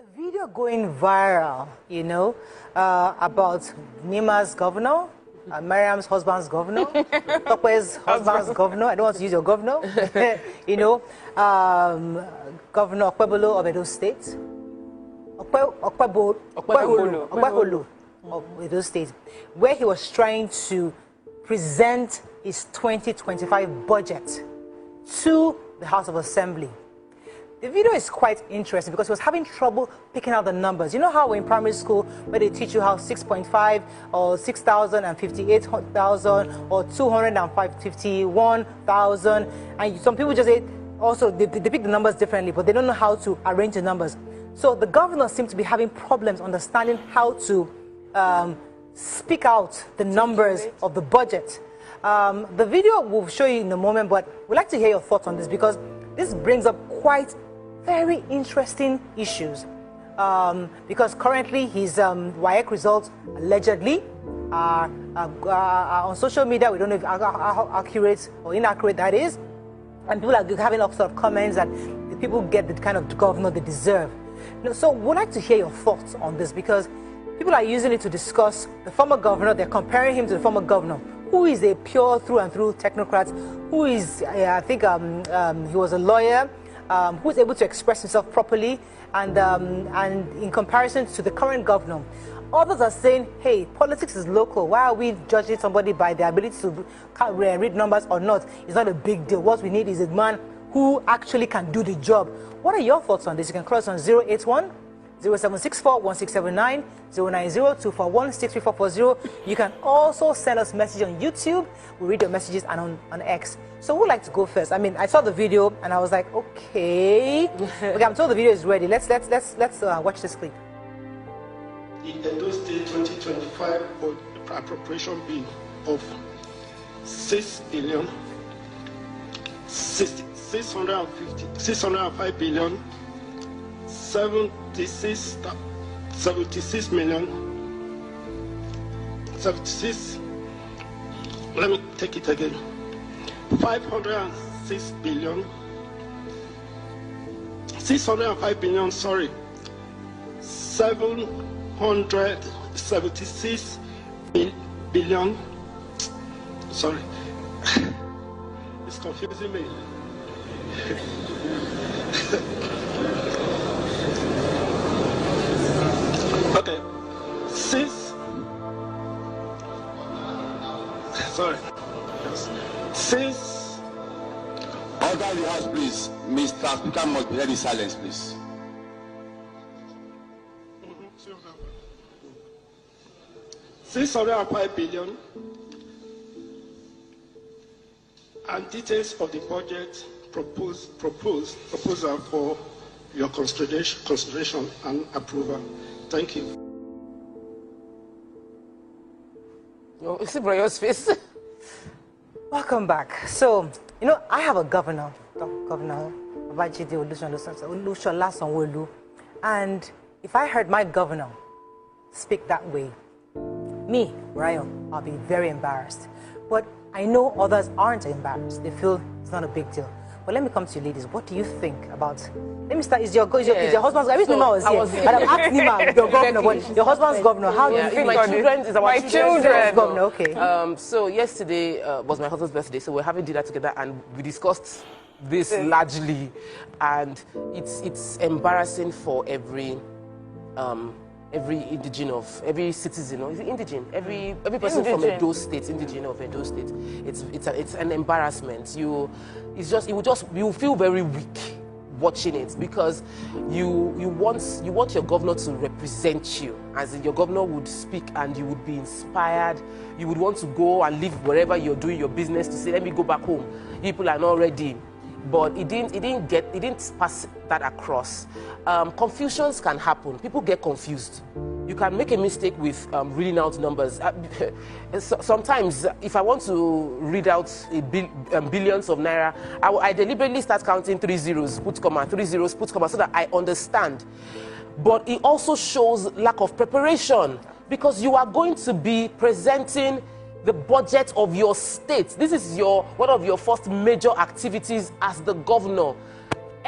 a video going viral, you know, about Nima's governor, Mariam's husband's governor, Tokwe's husband's governor. I don't want to use your governor. You know, Governor Okpebholo of Edo State. Okpebholo of Edo State, where he was trying to present his 2025 budget to the House of Assembly. The video is quite interesting because he was having trouble picking out the numbers. You know how in primary school, where they teach you how 6.5 or 6,000 and 58,000 or 251,000, and some people just say, also they pick the numbers differently, but they don't know how to arrange the numbers. So the governor seemed to be having problems understanding how to speak out the numbers of the budget. The video will show you in a moment, but we'd like to hear your thoughts on this because this brings up quite very interesting issues. Because currently his WAEC results allegedly are on social media. We don't know how accurate or inaccurate that is. And people are having lots of comments that the people get the kind of governor they deserve. So we'd like to hear your thoughts on this because people are using it to discuss the former governor. They're comparing him to the former governor, who is a pure through and through technocrat, who is, I think he was a lawyer, who is able to express himself properly, and in comparison to the current governor. Others are saying, hey, politics is local. Why are we judging somebody by their ability to read numbers or not? It's not a big deal. What we need is a man who actually can do the job. What are your thoughts on this? You can call us on 081 0764 1679 090 241 You can also send us messages on YouTube. We read your messages and on X. So who would like to go first? I mean, I saw the video and I was like, okay, I'm told the video is ready. Let's watch this clip. The Edo State 2025 appropriation bill of 605 billion 76 million 76. Let me take it again. 506 billion 605 billion. Sorry, 776 billion. Sorry, it's confusing me. Okay, since order the house, please. Mr. Speaker must be ready silence, please. 605 billion and details of the budget proposal for your consideration and approval. Thank you. You see Brian's face. Welcome back. So, you know, I have a governor, Governor Babajide Olushola Sanwo-Olu, and if I heard my governor speak that way, me, Brian, I'll be very embarrassed. But I know others aren't embarrassed. They feel it's not a big deal. But let me come to you, ladies. What do you think about? Let me start. Is your husband's? I wish Nima was here. But I've asked Nima, your governor, but your husband's governor. How do you think? My children is our children's governor. Okay. So yesterday was my husband's birthday, so we're having dinner together, and we discussed this largely, and it's embarrassing for every indigene of every citizen, or is it indigene? Every person from Edo State, indigene of Edo State. It's an embarrassment. You feel very weak watching it because you want your governor to represent you, as in your governor would speak and you would be inspired. You would want to go and live wherever you're doing your business to say, let me go back home. People are not ready. But it didn't pass that across. Confusions can happen. People get confused. You can make a mistake with reading out numbers. Sometimes, if I want to read out billions of naira, I deliberately start counting 3 zeros, put comma, 3 zeros, put comma, so that I understand. But it also shows lack of preparation because you are going to be presenting the budget of your state. This is one of your first major activities as the governor.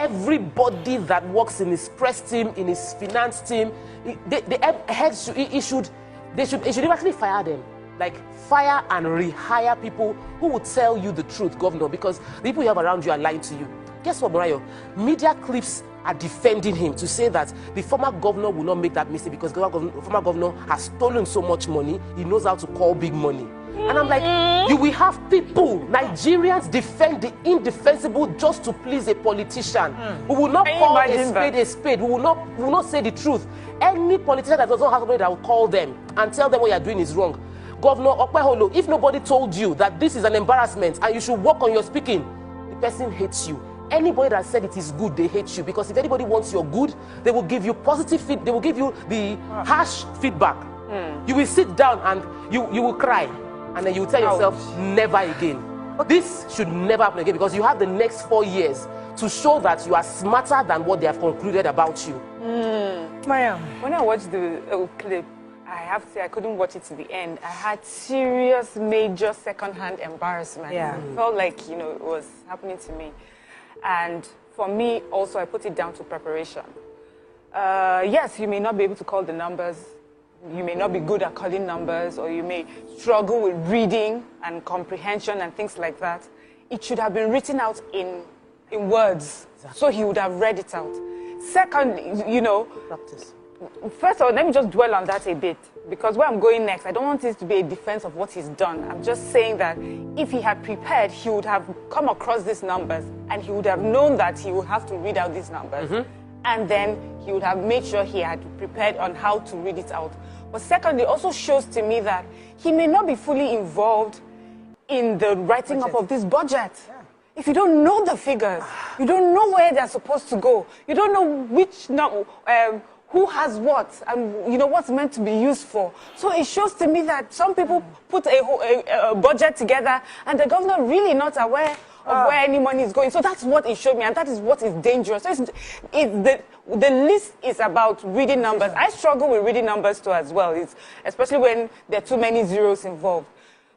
everybody that works in his press team, in his finance team, the heads should actually fire them. Like, fire and rehire people who will tell you the truth, Governor, because the people you have around you are lying to you. Guess what, Morayo? Media clips are defending him to say that the former governor will not make that mistake because the former governor has stolen so much money, he knows how to call big money. And I'm like, you will have people, Nigerians, defend the indefensible just to please a politician. We will not call a spade a spade. We will not say the truth. Any politician that does not have somebody that will call them and tell them what you are doing is wrong. Governor Okpebholo, if nobody told you that this is an embarrassment and you should work on your speaking, the person hates you. Anybody that said it is good, they hate you, because if anybody wants your good, they will give you positive feedback. They will give you the harsh feedback. You will sit down and you will cry, and then you will tell yourself, never again. This should never happen again, because you have the next 4 years to show that you are smarter than what they have concluded about you. Mariam, when I watched the clip, I have to say I couldn't watch it to the end. I had serious, major second-hand embarrassment. Yeah. It felt like, you know, it was happening to me. And for me, also, I put it down to preparation. Yes, you may not be able to call the numbers. You may not be good at calling numbers, or you may struggle with reading and comprehension and things like that. It should have been written out in words, so he would have read it out. Second, you know, Practice. First of all, let me just dwell on that a bit, because where I'm going next, I don't want this to be a defense of what he's done. I'm just saying that if he had prepared, he would have come across these numbers, and he would have known that he would have to read out these numbers. And then he would have made sure he had prepared on how to read it out. But secondly, it also shows to me that he may not be fully involved in the writing up of this budget. If you don't know the figures, you don't know where they're supposed to go, you don't know which who has what, and you know what's meant to be used for. So it shows to me that some people put a budget together, and the governor really not aware of where any money is going. So that's what it showed me, and that is what is dangerous. So the list is about reading numbers. I struggle with reading numbers too as well, especially when there are too many zeros involved.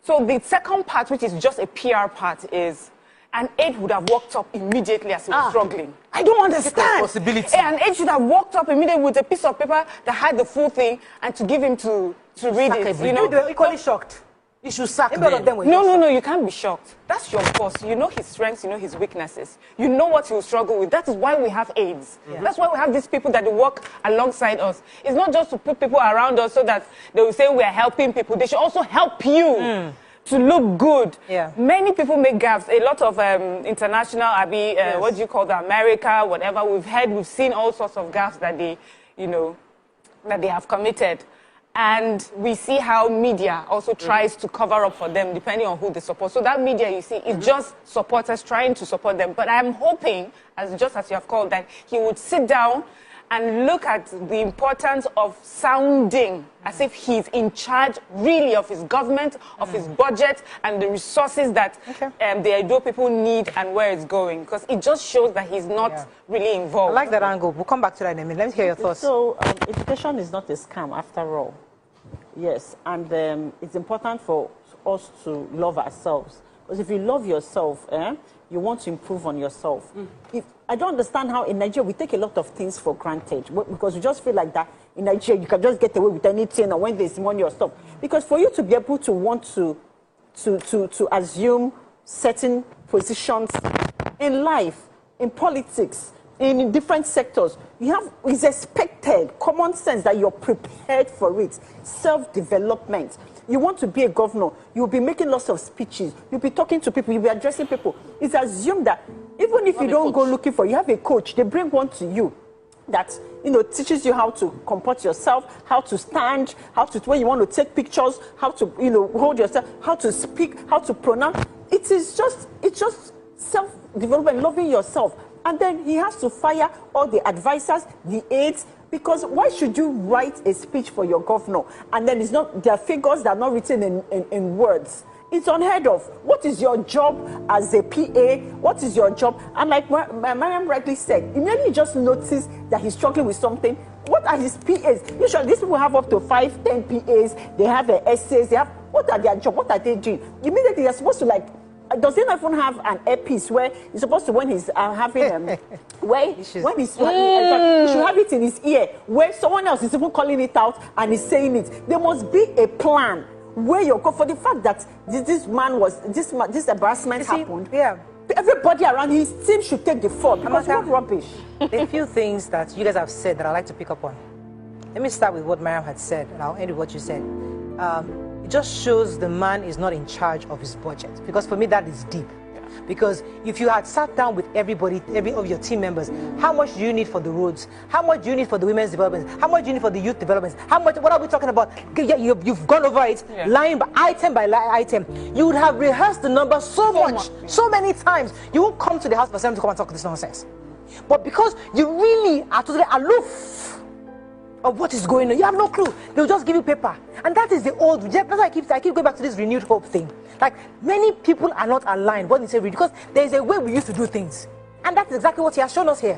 So the second part, which is just a PR part, is an aide would have walked up immediately as he was struggling. I don't understand. Possibility. An aide should have walked up immediately with a piece of paper that had the full thing and to give him to read it. You know, they were equally shocked. You should sack them. No, you can't be shocked. That's your boss. You know his strengths, you know his weaknesses. You know what he will struggle with. That is why we have aides. That's why we have these people that work alongside us. It's not just to put people around us so that they will say we are helping people. They should also help you. To look good. Many people make gaffes. A lot of international, what do you call that, America, whatever, we've seen all sorts of gaffes that they, you know, that they have committed. And we see how media also tries to cover up for them, depending on who they support. So that media, you see, is just supporters trying to support them. But I'm hoping, just as you have called, that he would sit down and look at the importance of sounding as if he's in charge really of his government, of his budget, and the resources that the Edo people need and where it's going. Because it just shows that he's not really involved. I like that angle. We'll come back to that in a minute. Let me hear your thoughts. So, education is not a scam after all. Yes, and it's important for us to love ourselves. Because if you love yourself, you want to improve on yourself. I don't understand how in Nigeria we take a lot of things for granted, because we just feel like that in Nigeria you can just get away with anything, or when there's money or stuff. Because for you to be able to want to assume certain positions in life, in politics, in different sectors, it's expected, common sense, that you're prepared for it. Self-development. You want to be a governor, you'll be making lots of speeches, you'll be talking to people, you'll be addressing people. It's assumed that even if you don't go looking for it, you have a coach, they bring one to you that, you know, teaches you how to comport yourself, how to stand, when you want to take pictures, how to, you know, hold yourself, how to speak, how to pronounce. It's just self-development, loving yourself. And then he has to fire all the advisors, the aides, because why should you write a speech for your governor and then there are figures that are not written in words? It's unheard of. What is your job as a PA? What is your job? And like Mariam rightly said, immediately you just notice that he's struggling with something. What are his PAs? Usually these people have up to 5, 10 PAs. They have their essays. What are their jobs? What are they doing? Immediately they're supposed to Does he not even have an earpiece where he's supposed to, when he's having when he's he should have it in his ear where someone else is even calling it out and he's saying it? There must be a plan where you're for the fact that this embarrassment happened. Yeah. Everybody around his team should take the fault because what rubbish. There are a few things that you guys have said that I'd like to pick up on. Let me start with what Mariam had said, and I'll end with what you said. It just shows the man is not in charge of his budget. Because for me, that is deep. Yeah. Because if you had sat down with everybody, every of your team members, how much do you need for the roads? How much do you need for the women's development? How much do you need for the youth development? How much? What are we talking about? You've gone over it, line by item. You would have rehearsed the number so much, so many times. You won't come to the House of Assembly to come and talk this nonsense. But because you really are totally aloof of what is going on, you have no clue. They'll just give you paper. And that is the old, that's why I keep going back to this renewed hope thing. Like, many people are not aligned when they say because there's a way we used to do things. And that's exactly what he has shown us here.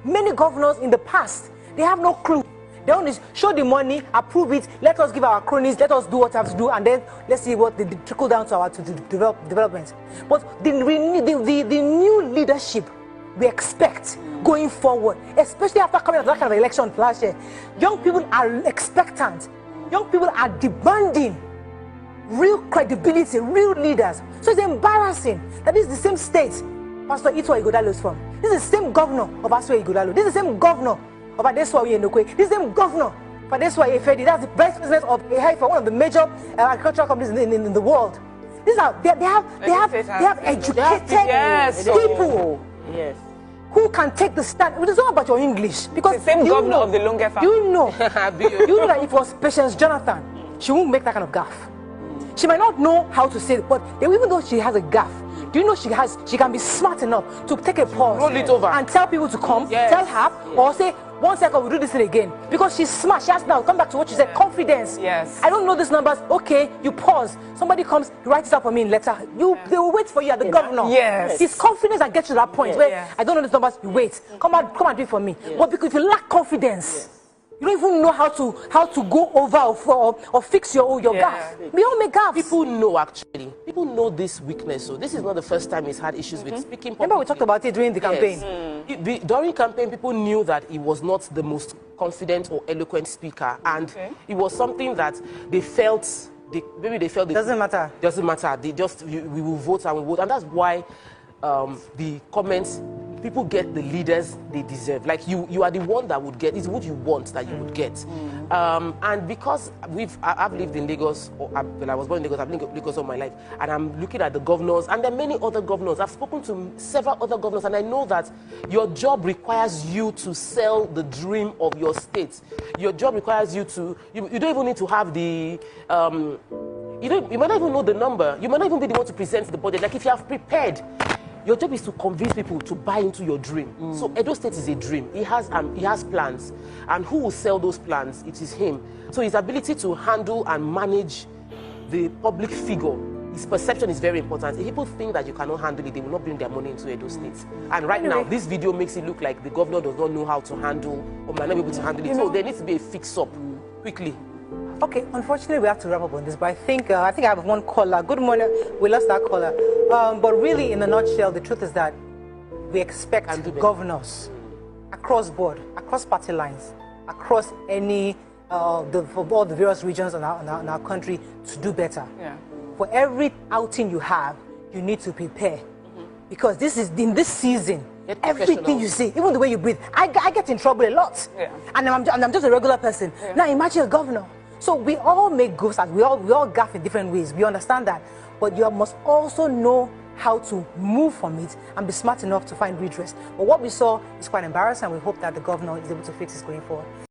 Many governors in the past, they have no clue. They only show the money, approve it, let us give our cronies, let us do what we have to do, and then let's see what they trickle down to our development. But the new leadership we expect going forward, especially after coming out of that kind of election last year, young people are expectant. Young people are demanding real credibility, real leaders. So it's embarrassing that this is the same state Pastor Itwa Ighodalo is from. This is the same governor of Aswe Ighodalo. This is the same governor of Adeswa Oyenokwe. This is the same governor of Adeswa Efedi. That's the vice president of Ehaifa, one of the major agricultural companies in the world. These are they have educated people. Yes. Who can take the stand? It's not about your English. Because the same governor of the Longa family. You know that if it was Patience Jonathan, she won't make that kind of gaffe. She might not know how to say it, but even though she has a gaffe, do you know she can be smart enough to take a pause roll it over and tell people to come, tell her, or say, 1 second, we'll do this thing again. Because she's smart. She has now come back to what she said, confidence. Yes. I don't know these numbers. Okay, you pause. Somebody comes, writes it up for me in letter. They will wait for you at the governor. Yes. It's confidence that gets you to that point where I don't know these numbers, you wait. Come and do it for me. But because if you lack confidence, you don't even know how to go over or fix your gaffe. We all make gaffes. People know, actually. People know this weakness. So this is not the first time he's had issues with speaking publicly. Remember we talked about it during the campaign. During campaign, people knew that he was not the most confident or eloquent speaker. And it was something that they felt, maybe they felt... Doesn't matter. Doesn't matter. They just, we will vote and we vote. And that's why the comments... People get the leaders they deserve. Like you are the one that would get. It's what you want that you would get. And because I've lived in Lagos, when I was born in Lagos, I've lived in Lagos all my life, and I'm looking at the governors, and there are many other governors. I've spoken to several other governors, and I know that your job requires you to sell the dream of your state. Your job requires you to. You don't even need to have the. You might not even know the number. You might not even be the one to present the budget. Like if you have prepared. Your job is to convince people to buy into your dream. So Edo State is a dream. He has plans. And who will sell those plans? It is him. So his ability to handle and manage the public figure, his perception is very important. If people think that you cannot handle it, they will not bring their money into Edo State. And right now, this video makes it look like the governor does not know how to handle or might not be able to handle it. So there needs to be a fix-up quickly. Okay, unfortunately, we have to wrap up on this, but I think I have one caller. Good morning. We lost that caller. But really, in a nutshell, the truth is that we expect governors across board, across party lines, across any for all the various regions in our country to do better. Yeah. For every outing you have, you need to prepare. Because this is in this season, everything you see, even the way you breathe, I get in trouble a lot. Yeah. And I'm just a regular person. Yeah. Now imagine a governor. So we all make goofs, and we all gaffe in different ways. We understand that. But you must also know how to move from it and be smart enough to find redress. But what we saw is quite embarrassing, and we hope that the governor is able to fix this going forward.